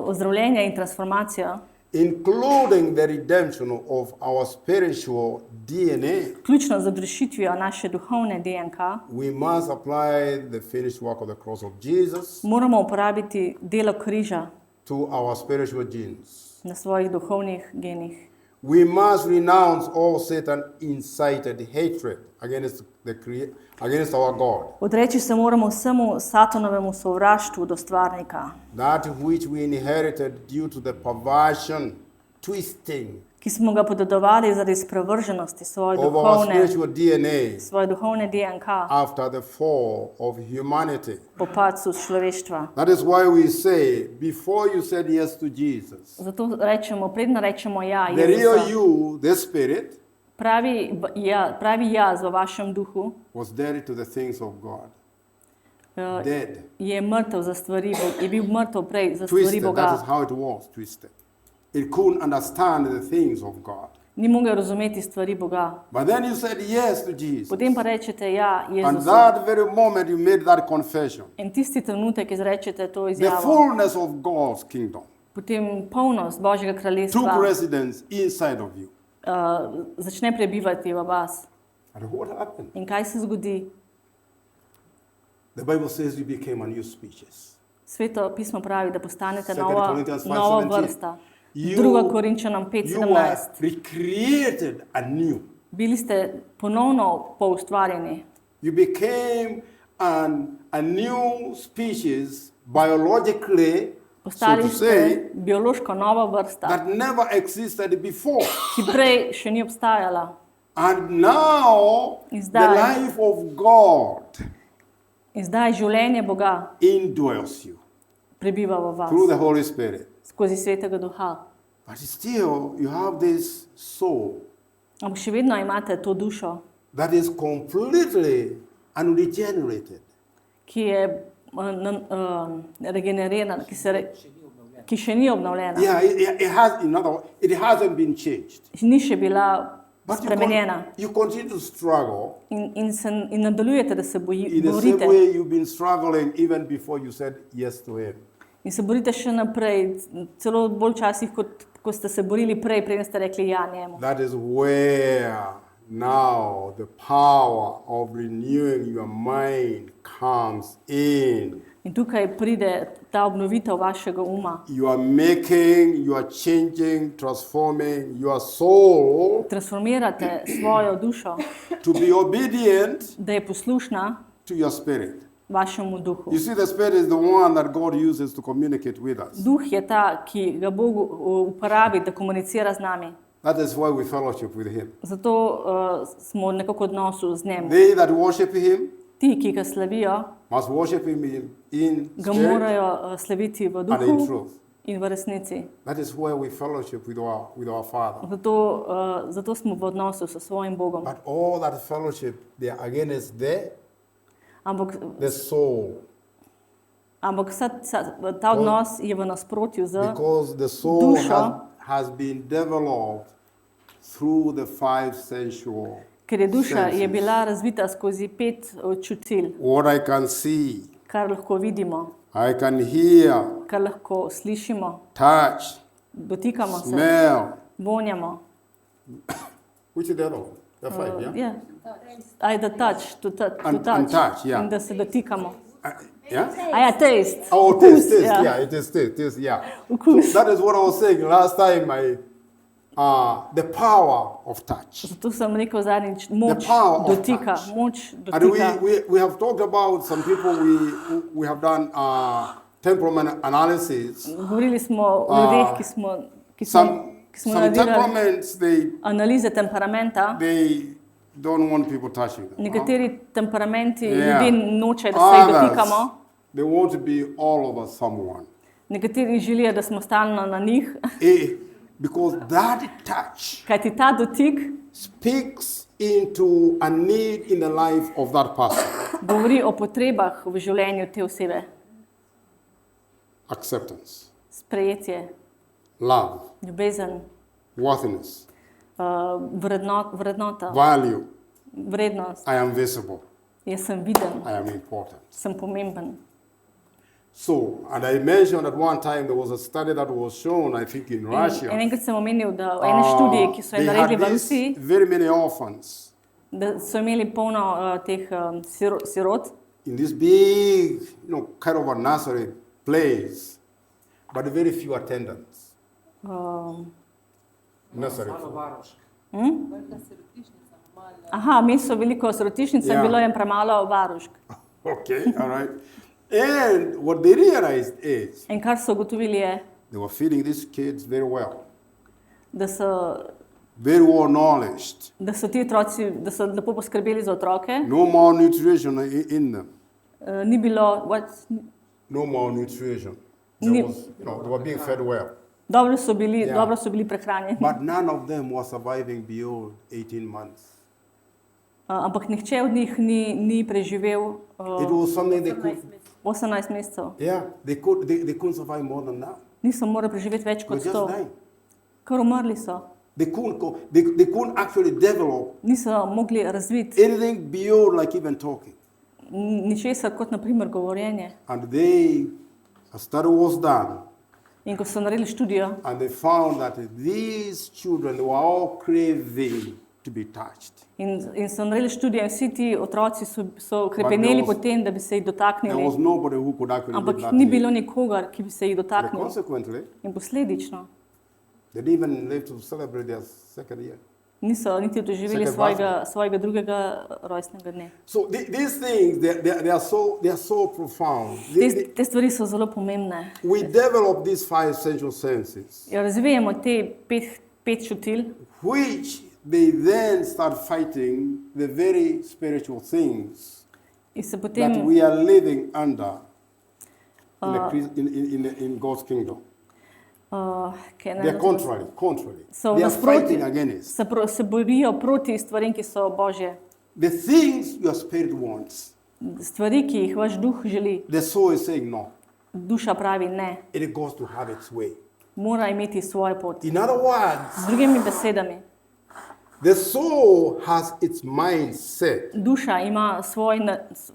B: ozdravljenje in transformacijo,
A: including the redemption of our spiritual DNA,
B: vključno z odrešitvijo naše duhovne DNK,
A: we must apply the finished work of the cross of Jesus
B: moramo uporabiti delo križa
A: to our spiritual genes.
B: na svojih duhovnih genih.
A: We must renounce all Satan-incited hatred against our God.
B: Odreči se moramo vsemu satanovemu sovraštvu do stvarnika,
A: That which we inherited due to the perversion, twisting
B: ki smo ga podedovali zaradi sprevrženosti
A: of our spiritual DNA
B: svoje duhovne DNK
A: after the fall of humanity.
B: po padcu človeštva.
A: That is why we say, before you said yes to Jesus,
B: Zato rečemo, predno rečemo ja,
A: the real
B: Jezusa,
A: you, the Spirit,
B: pravi jaz v vašem duhu
A: was dead to the things of God. Dead.
B: je mrtev za stvari, je bil mrtev prej za stvari
A: Twisted, that
B: Boga.
A: is how it was, twisted. It couldn't understand the things of God.
B: Ni mogel razumeti stvari Boga.
A: But then you said yes to Jesus.
B: Potem pa rečete ja,
A: And
B: Jezusu.
A: that very moment you made that confession.
B: In tisti trenutek izrečete to
A: The
B: izjavo.
A: fullness of God's kingdom
B: Potem polnost Božjega
A: took
B: kraljestva
A: residence inside of you.
B: začne prebivati v vas.
A: And what happened?
B: In kaj se zgodi?
A: The Bible says you became a new species.
B: Sveto pismo pravi, da postanete
A: 2 Corinthians 5:17.
B: nova vrsta.
A: You-
B: 2 Korinčanom
A: You were
B: 5:17.
A: recreated anew.
B: Bili ste ponovno poustvarjeni.
A: You became a new species biologically, so
B: Postali
A: to
B: ste
A: say,
B: biološko nova vrsta,
A: that never existed before.
B: ki prej še ni obstajala.
A: And now
B: In
A: the
B: zdaj-
A: life of God
B: In zdaj življenje Boga
A: indwells you
B: prebiva v vas
A: through the Holy Spirit.
B: skozi Svetega Duha.
A: But still, you have this soul
B: Ampak še vedno imate to dušo,
A: that is completely unregenerated.
B: ki je regenerirana, ki še ni obnovljena,
A: Yeah, it has, in other words, it hasn't been changed.
B: ni še bila
A: But
B: spremenjena.
A: you continue to struggle
B: In nadaljujete, da se
A: in the same
B: borite.
A: way you've been struggling even before you said yes to Him.
B: In se borite še naprej, celo bolj časih, kot ko ste se borili prej, preden ste rekli ja njemu.
A: That is where now the power of renewing your mind comes in.
B: In tukaj pride ta obnovitev vašega uma.
A: You are making, you are changing, transforming your soul
B: Transformirate svojo dušo,
A: to be obedient
B: da je poslušna
A: to your spirit.
B: vašemu duhu.
A: You see, the spirit is the one that God uses to communicate with us.
B: Duh je ta, ki ga Bog uporabi, da komunicira z nami.
A: That is why we fellowship with Him.
B: Zato smo nekako v odnosu z njim.
A: They that worship Him
B: Ti, ki ga slavijo,
A: must worship Him in
B: ga
A: spirit
B: morajo slaviti v
A: and in
B: duhu
A: truth.
B: in v resnici.
A: That is where we fellowship with our Father.
B: Zato smo v odnosu s svojim Bogom.
A: But all that fellowship, they are against
B: Ampak
A: the soul.
B: Ta odnos je v nasprotju z
A: Because the soul
B: dušo,
A: has been developed through the five sensual
B: ker je duša je
A: senses.
B: bila razvita skozi 5 čutil,
A: What I can see,
B: kar lahko vidimo,
A: I can hear,
B: kar lahko slišimo,
A: touch,
B: dotikamo se,
A: smell.
B: vonjamo.
A: Which is the other one? The five, yeah?
B: The touch, to
A: And
B: touch,
A: touch, yeah.
B: in da se dotikamo.
A: Yeah?
B: Taste.
A: Oh,
B: Okus,
A: taste,
B: ja.
A: yeah, it is taste, yeah.
B: Okus.
A: So that is what I was saying last time. The power of touch.
B: Zato sem rekel zadnjič, moč
A: The power of
B: dotika,
A: touch.
B: moč
A: And
B: dotika.
A: we have talked about some people, we have done temperament analysis.
B: Govorili smo o ljudeh, ki smo
A: Some
B: naredili
A: temperaments,
B: analize temperamenta.
A: they don't want people touching them.
B: Nekateri temperamenti
A: Yeah.
B: ljudi nočejo, da se jih
A: Others,
B: dotikamo.
A: they want to be all over someone.
B: Nekateri želijo, da smo stalno na njih.
A: Because that touch
B: Kajti ta dotik
A: speaks into a need in the life of that person.
B: govori o potrebah v življenju te osebe.
A: Acceptance,
B: Sprejetje,
A: love,
B: ljubezen,
A: worthiness,
B: vrednota,
A: value.
B: vrednost.
A: I am visible.
B: Jaz sem viden,
A: I am important.
B: sem pomemben.
A: So, and I mentioned at one time there was a study that was shown, I think, in Russia.
B: Enkrat sem omenil, da v eni študiji, ki so jo
A: They had
B: naredili v
A: these
B: Rusiji,
A: very many orphans
B: da so imeli polno teh sirot
A: in this big, kind of a nursery place, but very few attendants. Nursery.
B: Imeli so veliko sirotišnic,
A: Ja.
B: bilo je premalo varušk.
A: Okay, all right. And what they realized is
B: In kar so ugotovili je,
A: they were feeding these kids very well,
B: da so
A: very well nourished,
B: ti otroci, da so lepo poskrbeli za otroke.
A: no malnutrition in them,
B: Ni bilo,
A: no malnutrition.
B: Ni-
A: They were being fed well.
B: dobro so bili,
A: Ja.
B: dobro so bili prehranjeni.
A: But none of them was surviving beyond 18 months.
B: Ampak nihče od njih ni preživel
A: It was something they could,
B: 18 mesecev.
A: they couldn't survive more than that.
B: Niso morali preživeti več
A: They
B: kot
A: just
B: 100.
A: died.
B: Kar umrli so.
A: They couldn't actually develop
B: Niso mogli razviti
A: anything beyond like even talking.
B: ničesar kot naprimer govorjenje.
A: And a study was done,
B: In ko so naredili študijo,
A: and they found that these children were all craving to be touched.
B: in so naredili študijo in vsi ti otroci so krepeneli
A: was-
B: po tem, da bi se jih
A: There
B: dotaknili.
A: was nobody who could actually
B: Ampak
A: do that.
B: ni bilo nikogar, ki bi se jih
A: And
B: dotaknil.
A: consequently,
B: In posledično
A: they didn't even live to celebrate their second year.
B: niso niti doživeli
A: Second
B: svojega drugega rojstnega dne.
A: So these things, they are so profound.
B: Te stvari so zelo pomembne.
A: We develop these five sensual senses,
B: Razvijamo te pet čutil,
A: which they then start fighting the very spiritual things
B: in se
A: that
B: potem
A: we are living under in God's kingdom. They are contrary.
B: so
A: They are
B: nasproti,
A: fighting against
B: se borijo proti stvarem, ki so božje.
A: the things your spirit wants.
B: Stvari, ki jih vaš duh želi,
A: The soul is saying no.
B: duša pravi ne,
A: It goes to have its way.
B: mora imeti svojo pot.
A: In other words,
B: Z drugimi besedami,
A: the soul has its mind set
B: duša ima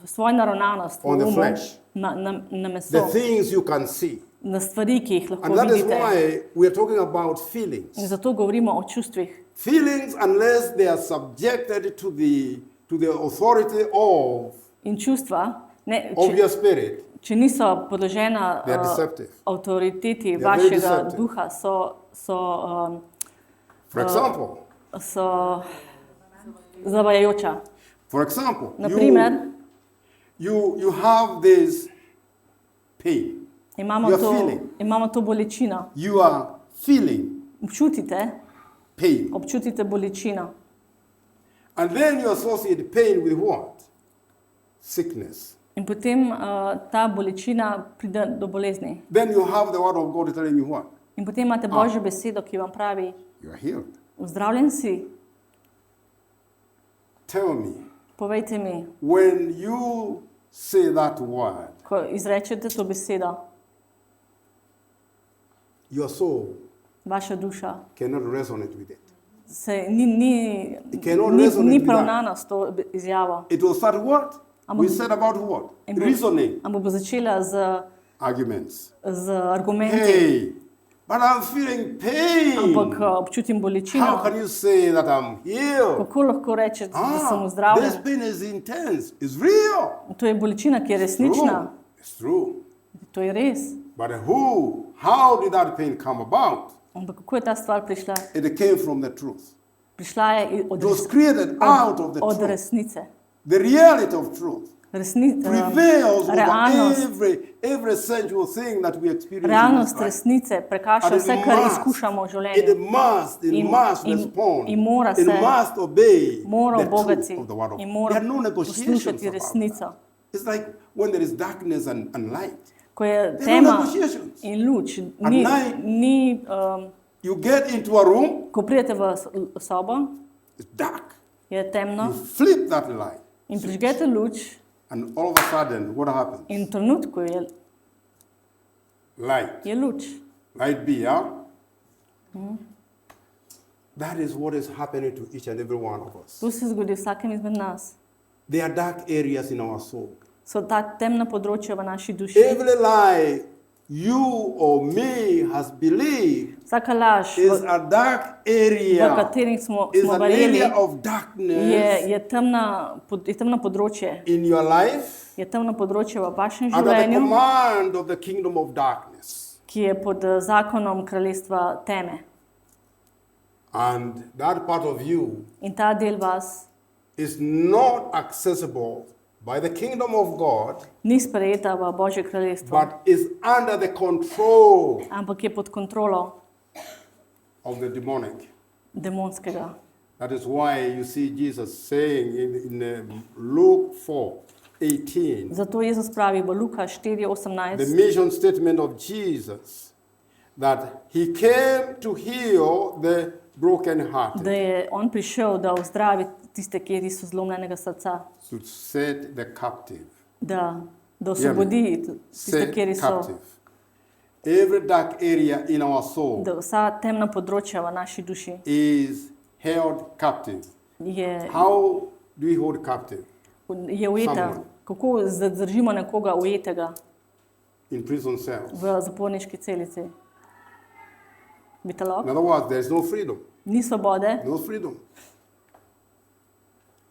B: svojo naravnanost v
A: On the
B: umu,
A: flesh.
B: na
A: the
B: meso.
A: things you can see.
B: na stvari, ki jih lahko
A: And that is
B: vidite.
A: why we are talking about feelings.
B: In zato govorimo o čustvih.
A: Feelings, unless they are subjected to the authority
B: In čustva, ne,
A: of your spirit,
B: če niso podložena
A: they are deceptive.
B: avtoriteti
A: They are very
B: vašega
A: deceptive.
B: duha,
A: For example,
B: so zavajajoča.
A: For example,
B: Naprimer,
A: you have this pain.
B: imamo to bolečino.
A: You are feeling
B: Občutite bolečino.
A: And then you associate pain with what? Sickness.
B: In potem ta bolečina pride do bolezni.
A: Then you have the word of God telling you what?
B: In potem imate Božjo besedo, ki vam pravi,
A: you are healed.
B: Zdravljen si.
A: Tell me.
B: Povejte mi.
A: When you say that word,
B: ko izrečete to besedo,
A: your soul
B: vaša duša
A: cannot resonate with it.
B: Se ni pravnana s to izjavo.
A: It will start what? We said about what? Reasoning.
B: Ampak bo začela z argumenti.
A: Hey, but I'm feeling pain.
B: Ampak občutim bolečino.
A: How can you say that I'm healed?
B: Kako lahko rečete, da sem zdravljen?
A: This pain is intense. It's real.
B: To je bolečina, ki je resnična.
A: It's true.
B: To je res.
A: But how did that pain come about?
B: Ampak kako je ta stvar prišla?
A: It came from the truth.
B: Prišla je od resnice.
A: The reality of truth prevails over every sensual thing that we experience.
B: Realnost resnice prekaša vse, kar izkušamo v življenju.
A: It must respond.
B: In mora se,
A: must obey
B: mora
A: the
B: obogati
A: truth of the word of God.
B: in mora poslušati resnico.
A: It's like when there is darkness and light.
B: Ko je tema in luč, ni
A: you get into a room,
B: ko pridete v sobo,
A: it's dark.
B: Je temno.
A: You flip that light.
B: In prižgete luč.
A: And all of a sudden, what happens?
B: In trenutku je
A: light.
B: Je luč.
A: Light be, yeah? That is what is happening to each and every one of us.
B: To se zgodi vsakem izmed nas.
A: There are dark areas in our soul.
B: So ta temna področja v naši duši.
A: Every lie you or me has believed
B: vsaka laž
A: is a dark area,
B: v katerih smo
A: verjeli,
B: je temno področje.
A: In your life,
B: je temno področje v vašem življenju,
A: under the command of the kingdom of darkness.
B: Ki je pod zakonom kraljestva teme.
A: And that part of you
B: in ta del vas
A: is not accessible by the kingdom of God,
B: ni sprejeta v Božje kraljestvo,
A: but is under the control,
B: ampak je pod kontrolo
A: of the
B: demonskega.
A: That is why you see Jesus saying in Luke 4:18.
B: Zato Jezus pravi v Luka 4:18.
A: The mission statement of Jesus that he came to heal the broken heart.
B: Da je on prišel, da ozdravi tiste, ki so zlomljenega srca.
A: To set the captive.
B: Da osvobodi tiste, ki so.
A: Every dark area in our soul.
B: Da vsa temna področja v naši duši.
A: Is held captive. How do we hold captive?
B: Je ujeta. Kako zadržimo nekoga ujetega?
A: In prison cells.
B: V zaporniški celici.
A: In other words, there is no freedom.
B: Ni svobode.
A: No freedom.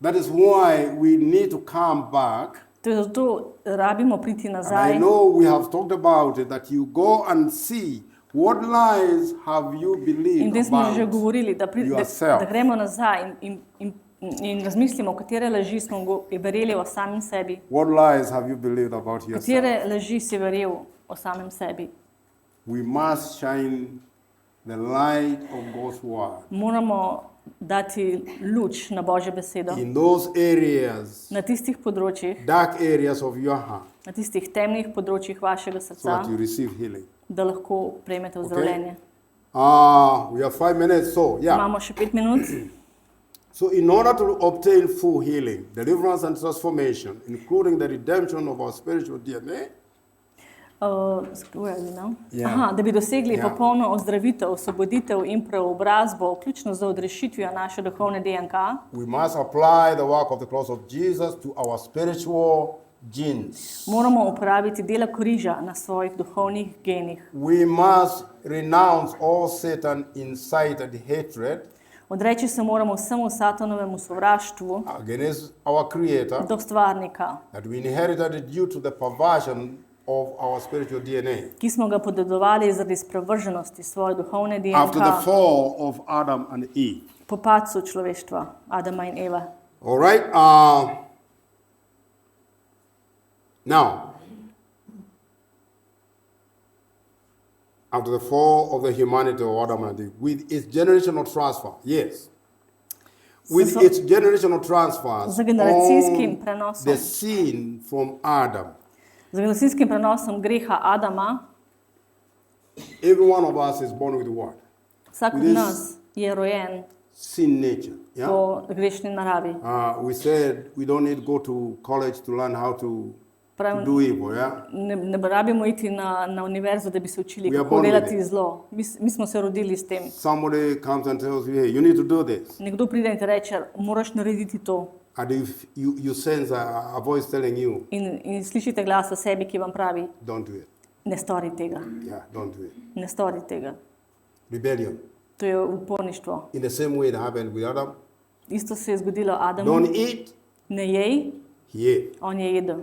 A: That is why we need to come back.
B: Zato rabimo priti nazaj.
A: I know we have talked about it, that you go and see what lies have you believed about yourself.
B: Da gremo nazaj in razmislimo, katere laži smo verjeli o samem sebi.
A: What lies have you believed about yourself?
B: Katere laži si verjel o samem sebi.
A: We must shine the light of God's word.
B: Moramo dati luč na Božjo besedo.
A: In those areas,
B: na tistih področjih,
A: dark areas of your heart,
B: na tistih temnih področjih vašega srca,
A: so that you receive healing.
B: Da lahko prejmete ozdravljenje.
A: We have 5 minutes, so yeah.
B: Imamo še 5 minut.
A: So in order to obtain full healing, deliverance and transformation, including the redemption of our spiritual DNA, da bi dosegli popolno ozdravitev, osvoboditev in preobrazbo, vključno z odrešitvijo naše duhovne DNK, we must apply the work of the cross of Jesus to our spiritual genes.
B: Moramo uporabiti delo križa na svojih duhovnih genih.
A: We must renounce all Satan incited hatred
B: Odreči se moramo vsemu satanovemu sovraštvu
A: against our Creator
B: do stvarnika,
A: that we inherited due to the perversion of our spiritual DNA
B: ki smo ga podedovali zaradi sprevrženosti svoje duhovne
A: after the
B: DNK
A: fall of Adam and Eve.
B: po padcu človeštva, Adama in Eve.
A: All right. Now, after the fall of the humanity of Adam and Eve, with its generational transfer, yes, with its generational transfers
B: Z generacijskim
A: on
B: prenosom.
A: the sin from Adam,
B: Z generacijskim prenosom greha Adama,
A: every one of us is born with what?
B: vsak od
A: This-
B: nas je rojen
A: Sin nature. Yeah.
B: po grešni naravi.
A: We said we don't need to go to college to learn how to do evil. Yeah.
B: Ne rabimo iti na univerzo, da bi se učili,
A: We are
B: kako
A: born with
B: delati zlo. Mi smo se rodili s tem.
A: Somebody comes and tells you, hey, you need to do this.
B: Nekdo pride in ti reče, moraš narediti to.
A: And if you sense a voice telling you,
B: In slišite glas v sebi, ki vam pravi,
A: don't do it.
B: ne stori tega,
A: Yeah, don't do it.
B: ne stori tega.
A: Rebellion.
B: To je uporništvo.
A: In the same way it happened with Adam.
B: Isto se je zgodilo Adamu.
A: Don't eat,
B: Ne jej,
A: he ate.
B: on je jedel.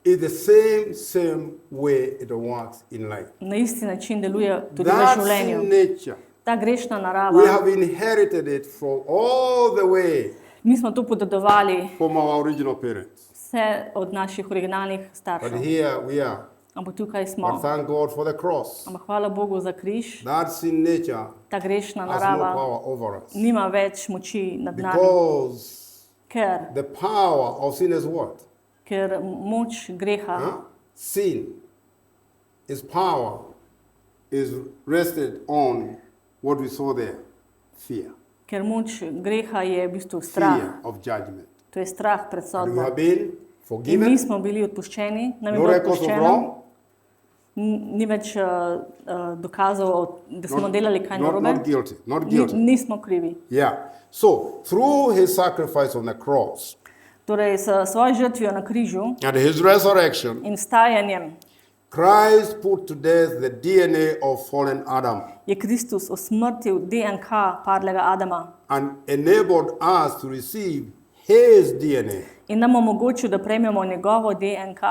A: It's the same way it works in life.
B: Na isti način deluje tudi v
A: That
B: življenju.
A: sin nature,
B: Ta grešna
A: we
B: narava,
A: have inherited it from all the way
B: mi smo to podedovali
A: from our original parents.
B: vse od naših originalnih
A: But
B: staršev.
A: here we are.
B: Ampak tukaj
A: But
B: smo.
A: thank God for the cross.
B: Ampak hvala Bogu za križ.
A: That sin nature
B: Ta grešna
A: has no
B: narava
A: power over us.
B: nima več moči nad nami.
A: Because
B: Ker
A: the power of sin is what?
B: moč greha,
A: Huh? Sin, its power is rested on what we saw there, fear.
B: ker moč greha je v bistvu strah.
A: Fear of judgment.
B: To je strah pred
A: And we
B: sodbo.
A: have been
B: In mi
A: forgiven,
B: smo bili odpuščeni, nam je
A: no
B: bilo
A: record of
B: odpuščeno.
A: wrong,
B: Ni več dokazov, da smo delali kaj narobe.
A: not guilty, not guilty.
B: Nismo krivi.
A: Yeah. So, through his sacrifice on the cross
B: Torej, s svojo žrtvijo na križu
A: and his resurrection,
B: in vstajanjem
A: Christ put to death the DNA of fallen Adam
B: je Kristus osmrtil DNK padlega Adama
A: and enabled us to receive his DNA,
B: in nam omogočil, da prejmemo njegovo DNK,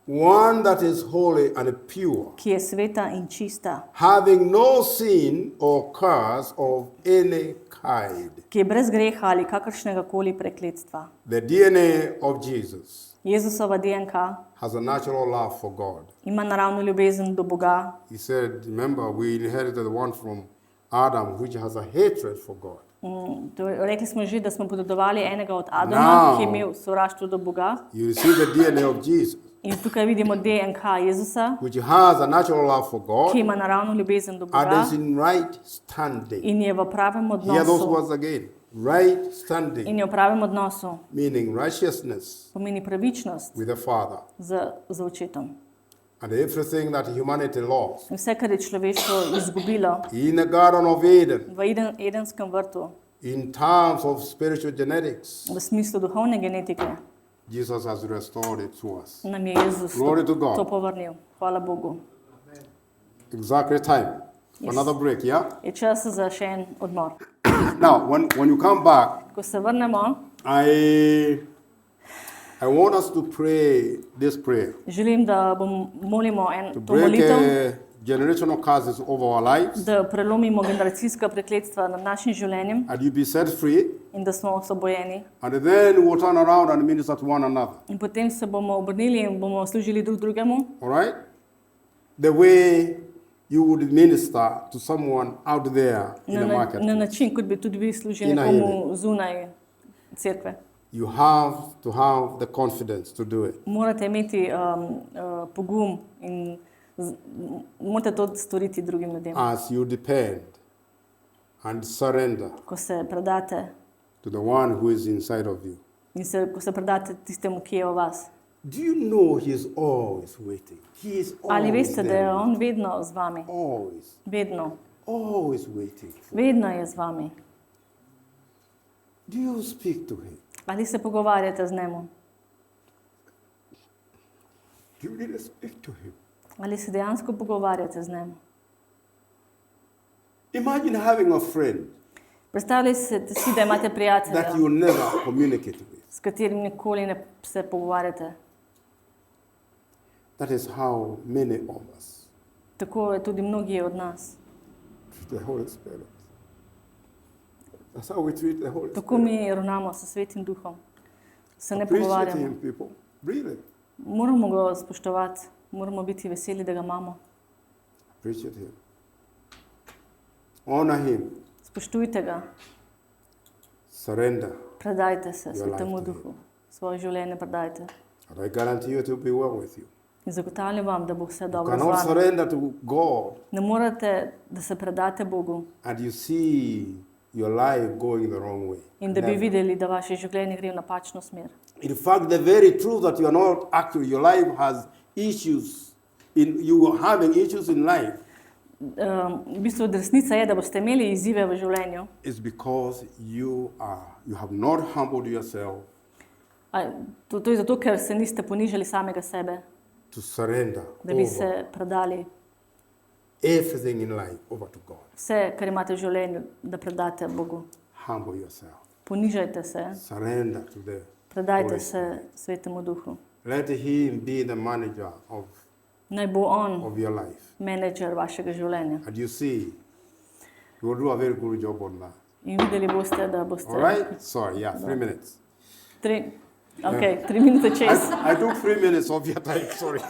A: one that is holy and pure,
B: ki je sveta in čista,
A: having no sin or curse of any kind.
B: ki je brez greha ali kakršnega koli prekletstva.
A: The DNA of Jesus
B: Jezusova DNK
A: has a natural love for God.
B: ima naravno ljubezen do Boga.
A: He said, remember, we inherited the one from Adam, which has a hatred for God.
B: Rekli smo že, da smo podedovali enega od Adama,
A: Now.
B: ki je imel sovraštvo do Boga.
A: You receive the DNA of Jesus,
B: In tukaj vidimo DNK Jezusa,
A: which has a natural love for God
B: ki ima naravno ljubezen do
A: and
B: Boga
A: is in right standing.
B: in je v pravem
A: Hear those
B: odnosu.
A: words again. Right standing,
B: In je v pravem odnosu.
A: meaning righteousness
B: Pomeni pravičnost
A: with the Father.
B: z očetom.
A: And everything that humanity lost
B: In vse, kar je človeštvo izgubilo
A: in the Garden of Eden,
B: v Edenskem vrtu,
A: in terms of spiritual genetics,
B: v smislu duhovne genetike,
A: Jesus has restored it to us.
B: nam je Jezus
A: Glory to God.
B: to povrnil. Hvala Bogu.
A: Exactly time.
B: Yes.
A: Another break, yeah?
B: Je čas za še en odmor.
A: Now, when you come back,
B: Ko se vrnemo,
A: I want us to pray this prayer
B: želim, da molimo
A: to
B: to
A: break
B: molitev,
A: generational curses over our lives,
B: da prelomimo generacijska prekletstva nad našim življenjem
A: and you be set free,
B: in da smo osvobojeni.
A: and then we'll turn around and minister to one another.
B: In potem se bomo obrnili in bomo služili drug drugemu,
A: All right? The way you would minister to someone out there in the market.
B: na način, kot bi tudi vi služili
A: In na
B: nekomu zunaj cerkve.
A: You have to have the confidence to do it.
B: Morate imeti pogum in morate to storiti drugim ljudem.
A: As you depend and surrender
B: Ko se predate
A: to the one who is inside of you.
B: in ko se predate tistemu, ki je v vas.
A: Do you know he is always waiting? He is
B: Ali
A: always
B: veste, da je
A: there.
B: on vedno z vami?
A: Always,
B: Vedno.
A: always waiting.
B: Vedno je z vami.
A: Do you speak to him?
B: Ali se pogovarjate z njim?
A: Do you really speak to him?
B: Ali se dejansko pogovarjate z njim?
A: Imagine having a friend
B: Predstavljajte si, da imate prijatelja,
A: that you never communicate with.
B: s katerim nikoli ne se pogovarjate.
A: That is how many of us
B: Tako je tudi mnogi od nas.
A: treat the Holy Spirit. That's how we treat the Holy
B: Tako
A: Spirit.
B: mi ravnamo s Svetim Duhom. Se ne
A: Appreciate
B: pogovarjamo.
A: him, people. Really.
B: Moramo ga spoštovati, moramo biti veseli, da ga imamo.
A: Appreciate him. Honor him.
B: Spoštujte ga,
A: Surrender.
B: predajte se
A: Your
B: Svetemu
A: life to
B: Duhu. Svoje življenje predajte.
A: And I guarantee you it will be well with you.
B: In zagotavljam vam, da bo vse
A: You
B: dobro z
A: cannot
B: vami.
A: surrender to God
B: Ne morete, da se predate Bogu
A: and you see your life going the wrong way.
B: in da bi
A: Never.
B: videli, da vaše življenje gre v napačno smer.
A: In fact, the very truth that you are not actually, your life has issues, you are having issues in life,
B: V bistvu resnica je, da boste imeli izzive v življenju.
A: is because you have not humbled yourself
B: To je zato, ker se niste ponižali samega sebe,
A: to surrender
B: da bi
A: over
B: se predali
A: everything in life over to God.
B: vse, kar imate v življenju, da predate Bogu.
A: Humble yourself.
B: Ponižajte se,
A: Surrender to the
B: predajte
A: Holy
B: se
A: Spirit.
B: Svetemu Duhu.
A: Let him be the manager of
B: Naj bo on
A: your life.
B: menedžer vašega življenja.
A: And you see, you will do a very good job on that.
B: In videli boste, da boste...
A: All right? Sorry, yeah, 3 minutes.
B: 3 minute čez.
A: I took 3 minutes of your time, sorry.